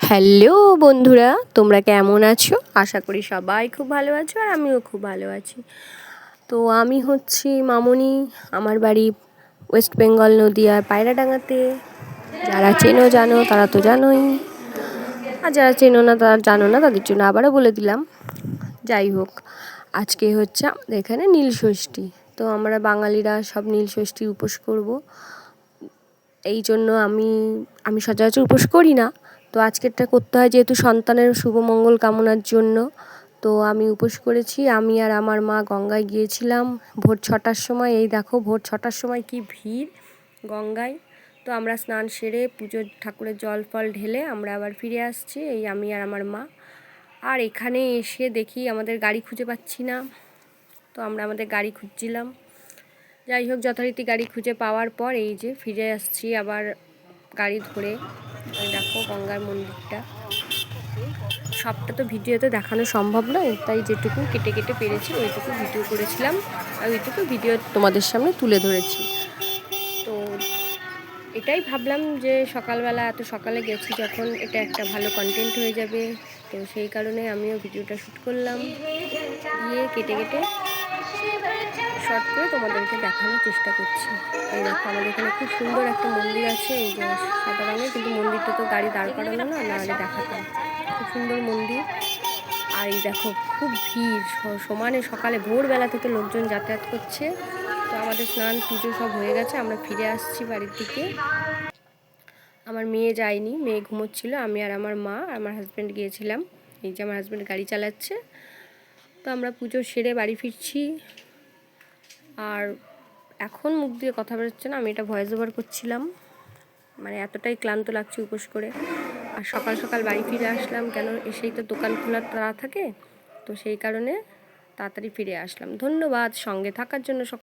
Hello বন্ধুরা, তোমরা কেমন আছো? আশা করি সবাই খুব ভালো আছো আর আমিও খুব ভালো আছি। তো আমি হচ্ছি মামনি, আমার বাড়ি ওয়েস্ট বেঙ্গল নদিয়ার পায়রাডাঙ্গাতে। যারা চেনো জানো, তারা তো জানোই, আর যারা চেনো না তারা জানো না, তাদের জন্য আবারও বলে দিলাম। যাই হোক, আজকে হচ্ছে আমাদের এখানে নীলষষ্ঠী। তো আমরা বাঙালিরা সব নীলষষ্ঠীর উপোস করব। এই জন্য আমি সচরাচর উপোস করি না, তো আজকেরটা করতে হয় যেহেতু সন্তানের শুভ মঙ্গল কামনার জন্য। তো আমি উপোস করেছি। আমি আর আমার মা গঙ্গায় গিয়েছিলাম ভোর 6টার সময়। এই দেখো ভোর 6টার সময় কি ভিড় গঙ্গায়। তো আমরা স্নান সেরে পুজোর ঠাকুরের জল ফল ঢেলে আমরা আবার ফিরে আসছি, এই আমি আর আমার মা। আর এখানে এসে দেখি আমাদের গাড়ি খুঁজে পাচ্ছি না, তো আমরা আমাদের গাড়ি খুঁজছিলাম। যাই হোক, যথারীতি গাড়ি খুঁজে পাওয়ার পর এই যে ফিরে আসছি আবার গাড়ি ধরে। দেখো গঙ্গার মন্দিরটা, সবটা তো ভিডিওতে দেখানো সম্ভব নয়, তাই যেটুকু কেটে কেটে পেরেছি ওইটুকু ভিডিও করেছিলাম আর ওইটুকু ভিডিও তোমাদের সামনে তুলে ধরেছি। তো এটাই ভাবলাম যে সকালবেলা এত সকালে গেছি যখন, এটা একটা ভালো কন্টেন্ট হয়ে যাবে। তো সেই কারণে আমিও ভিডিওটা শ্যুট করলাম, দিয়ে কেটে কেটে শর্ট করে তোমাদেরকে দেখানোর চেষ্টা করছি। এই দেখো আমাদের এখানে খুব সুন্দর একটা মন্দির আছে, এই যে সাদা রঙের, কিন্তু মন্দিরটা তো গাড়ি দাঁড় করানো না, নাহলে দেখাতাম। খুব সুন্দর মন্দির। আর এই দেখো খুব ভিড়, সমানে সকালে ভোরবেলা থেকে লোকজন যাতায়াত করছে। তো আমাদের স্নান পুজো সব হয়ে গেছে, আমরা ফিরে আসছি বাড়ির দিকে। আমার মেয়ে যায়নি, মেয়ে ঘুমোচ্ছিল, আমি আর আমার মা আর আমার হাজব্যান্ড গিয়েছিলাম। এই যে আমার হাজব্যান্ড গাড়ি চালাচ্ছে। তো আমরা পুজো সেরে বাড়ি ফিরছি। আর এখন মুখ দিয়ে কথা বেরোচ্ছে না, আমি এটা ভয়েস ওভার করছিলাম, মানে এতটাই ক্লান্ত লাগছে উপোস করে। আর সকাল সকাল বাড়ি ফিরে আসলাম, কেন এসেই তো দোকান খোলার তাড়া থাকে, তো সেই কারণে তাড়াতাড়ি ফিরে আসলাম। ধন্যবাদ সঙ্গে থাকার জন্য।